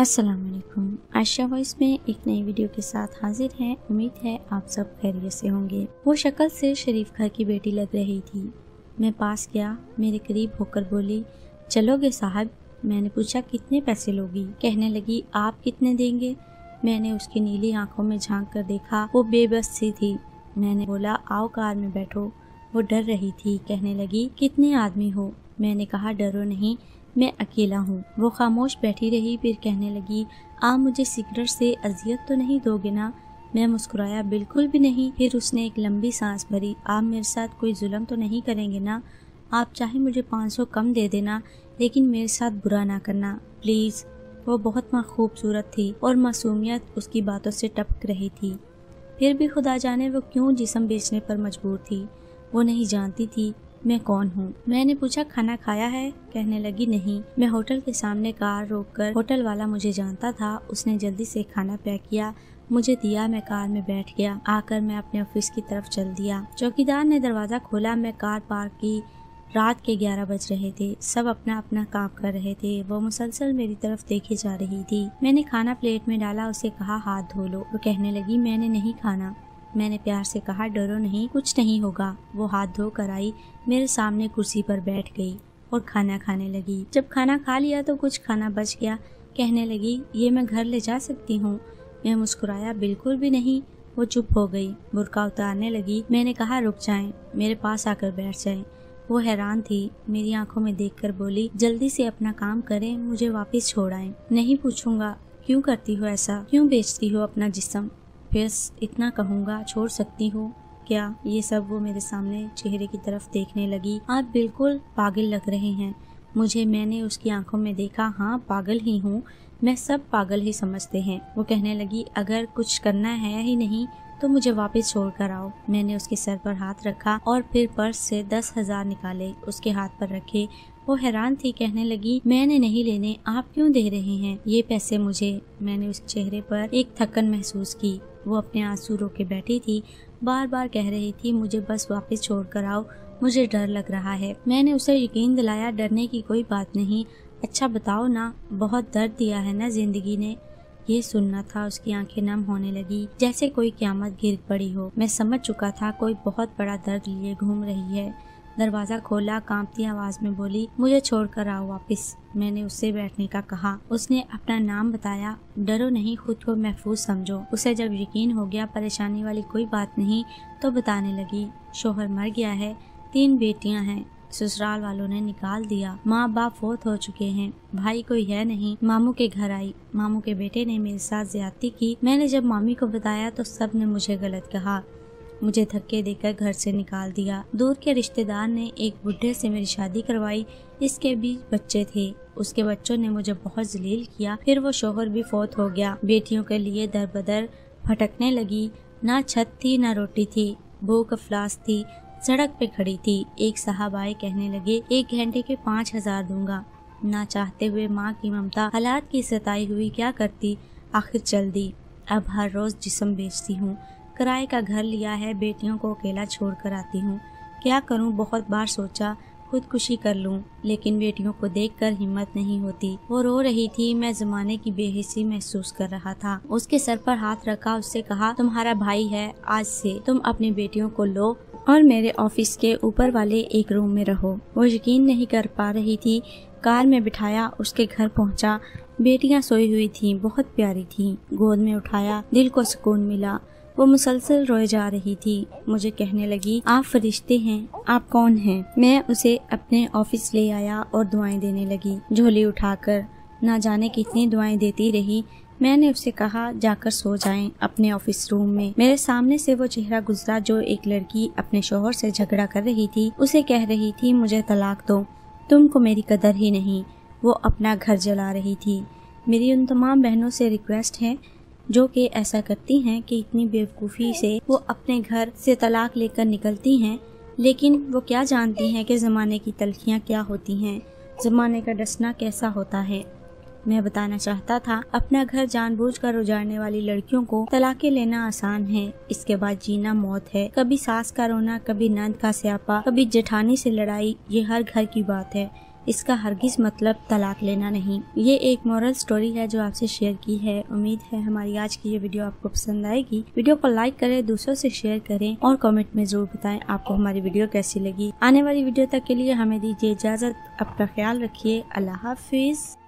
अस्सलाम वालेकुम। आयशा वॉइस में एक नई वीडियो के साथ हाजिर हैं। उम्मीद है आप सब खैरियत से होंगे। वो शक्ल से शरीफ घर की बेटी लग रही थी। मैं पास गया, मेरे करीब होकर बोली, चलोगे साहब? मैंने पूछा, कितने पैसे लोगी? कहने लगी, आप कितने देंगे? मैंने उसकी नीली आंखों में झांक कर देखा, वो बेबस सी थी। मैंने बोला, आओ कार में बैठो। वो डर रही थी। कहने लगी, कितने आदमी हो? मैंने कहा, डरो नहीं, मैं अकेला हूँ। वो खामोश बैठी रही, फिर कहने लगी, आप मुझे सिगरेट से अजियत तो नहीं दोगे ना? मैं मुस्कुराया, बिल्कुल भी नहीं। फिर उसने एक लंबी सांस भरी, आप मेरे साथ कोई जुल्म तो नहीं करेंगे ना? आप चाहे मुझे 500 कम दे देना, लेकिन मेरे साथ बुरा ना करना, प्लीज़। वो बहुत खूबसूरत थी और मासूमियत उसकी बातों से टपक रही थी। फिर भी खुदा जाने वो क्यों जिस्म बेचने पर मजबूर थी। वो नहीं जानती थी मैं कौन हूँ। मैंने पूछा, खाना खाया है? कहने लगी, नहीं। मैं होटल के सामने कार रोककर, होटल वाला मुझे जानता था, उसने जल्दी से खाना पैक किया, मुझे दिया। मैं कार में बैठ गया। आकर मैं अपने ऑफिस की तरफ चल दिया। चौकीदार ने दरवाज़ा खोला। मैं कार पार्क की। रात के 11 बज रहे थे। सब अपना अपना काम कर रहे थे। वो मुसलसल मेरी तरफ देखे जा रही थी। मैंने खाना प्लेट में डाला, उसे कहा, हाथ धो लो। वो कहने लगी, मैंने नहीं खाना। मैंने प्यार से कहा, डरो नहीं, कुछ नहीं होगा। वो हाथ धो कर आई, मेरे सामने कुर्सी पर बैठ गई और खाना खाने लगी। जब खाना खा लिया तो कुछ खाना बच गया। कहने लगी, ये मैं घर ले जा सकती हूँ? मैं मुस्कुराया, बिल्कुल भी नहीं। वो चुप हो गई, बुर्का उतारने लगी। मैंने कहा, रुक जाएं, मेरे पास आकर बैठ जाएं। वो हैरान थी। मेरी आंखों में देखकर बोली, जल्दी से अपना काम करें, मुझे वापस छोड़ आएं। नहीं पूछूंगा। क्यों करती हो ऐसा? क्यों बेचती हो अपना जिस्म? बस इतना कहूँगा, छोड़ सकती हो क्या? ये सब वो मेरे सामने चेहरे की तरफ देखने लगी। आप बिल्कुल पागल लग रहे हैं मुझे। मैंने उसकी आंखों में देखा। हाँ, पागल ही हूँ मैं, सब पागल ही समझते हैं। वो कहने लगी, अगर कुछ करना है ही नहीं तो मुझे वापस छोड़ कर आओ। मैंने उसके सर पर हाथ रखा और फिर पर्स से 10,000 निकाले, उसके हाथ पर रखे। वो हैरान थी। कहने लगी, मैंने नहीं लेने, आप क्यों दे रहे हैं ये पैसे मुझे? मैंने उस चेहरे पर एक थकन महसूस की। वो अपने आंसू रोके बैठी थी, बार बार कह रही थी, मुझे बस वापस छोड़ कर आओ, मुझे डर लग रहा है। मैंने उसे यकीन दिलाया, डरने की कोई बात नहीं। अच्छा बताओ ना, बहुत दर्द दिया है ना जिंदगी ने? ये सुनना था। उसकी आंखें नम होने लगी, जैसे कोई क़यामत गिर पड़ी हो। मैं समझ चुका था, कोई बहुत बड़ा दर्द लिए घूम रही है। दरवाजा खोला, कांपती आवाज में बोली, मुझे छोड़कर आओ वापस। मैंने उससे बैठने का कहा। उसने अपना नाम बताया। डरो नहीं, खुद को महफूज समझो। उसे जब यकीन हो गया परेशानी वाली कोई बात नहीं तो बताने लगी, शोहर मर गया है, 3 बेटियां हैं, ससुराल वालों ने निकाल दिया, माँ बाप फौत हो चुके हैं, भाई कोई है नहीं। मामू के घर आई, मामू के बेटे ने मेरे साथ ज्यादती की। मैंने जब मामी को बताया तो सब ने मुझे गलत कहा, मुझे धक्के देकर घर से निकाल दिया। दूर के रिश्तेदार ने एक बुढ़े से मेरी शादी करवाई, इसके भी बच्चे थे। उसके बच्चों ने मुझे बहुत जलील किया। फिर वो शोहर भी फौत हो गया। बेटियों के लिए दर बदर भटकने लगी। ना छत थी ना रोटी थी, भूख अफलास थी, सड़क पे खड़ी थी। एक साहब आए, कहने लगे, 1 घंटे के 5,000 दूंगा। ना चाहते हुए माँ की ममता, हालात की सताई हुई क्या करती, आखिर चल दी। अब हर रोज जिस्म बेचती हूँ, किराए का घर लिया है, बेटियों को अकेला छोड़ कर आती हूँ। क्या करूँ? बहुत बार सोचा खुदकुशी कर लूँ, लेकिन बेटियों को देखकर हिम्मत नहीं होती। वो रो रही थी। मैं जमाने की बेहिसी महसूस कर रहा था। उसके सर पर हाथ रखा, उससे कहा, तुम्हारा भाई है, आज से तुम अपनी बेटियों को लो और मेरे ऑफिस के ऊपर वाले एक रूम में रहो। वो यकीन नहीं कर पा रही थी। कार में बिठाया, उसके घर पहुँचा। बेटियाँ सोई हुई थी, बहुत प्यारी थी। गोद में उठाया, दिल को सुकून मिला। वो मुसलसल रोए जा रही थी। मुझे कहने लगी, आप फरिश्ते हैं, आप कौन हैं? मैं उसे अपने ऑफिस ले आया और दुआएं देने लगी, झोली उठाकर। ना जाने कितनी दुआएं देती रही। मैंने उससे कहा, जाकर सो जाएं अपने ऑफिस रूम में। मेरे सामने से वो चेहरा गुजरा जो एक लड़की अपने शोहर से झगड़ा कर रही थी। उसे कह रही थी, मुझे तलाक दो, तुमको मेरी कदर ही नहीं। वो अपना घर जला रही थी। मेरी उन तमाम बहनों से रिक्वेस्ट है जो कि ऐसा करती हैं कि इतनी बेवकूफ़ी से वो अपने घर से तलाक लेकर निकलती हैं, लेकिन वो क्या जानती हैं कि ज़माने की तलखियाँ क्या होती हैं, ज़माने का डसना कैसा होता है। मैं बताना चाहता था, अपना घर जानबूझकर उजाड़ने वाली लड़कियों को तलाक़ें लेना आसान है, इसके बाद जीना मौत है। कभी सास का रोना, कभी नंद का स्यापा, कभी जेठानी से लड़ाई, ये हर घर की बात है। اس کا ہرگز مطلب طلاق لینا نہیں۔ یہ ایک مورل سٹوری ہے جو آپ سے شیئر کی ہے۔ امید ہے ہماری آج کی یہ ویڈیو آپ کو پسند آئے گی۔ ویڈیو کو لائک کریں، دوسروں سے شیئر کریں اور کامنٹ میں ضرور بتائیں آپ کو ہماری ویڈیو کیسی لگی۔ آنے والی ویڈیو تک کے لیے ہمیں دیجیے اجازت۔ اپنا خیال رکھیے۔ اللہ حافظ۔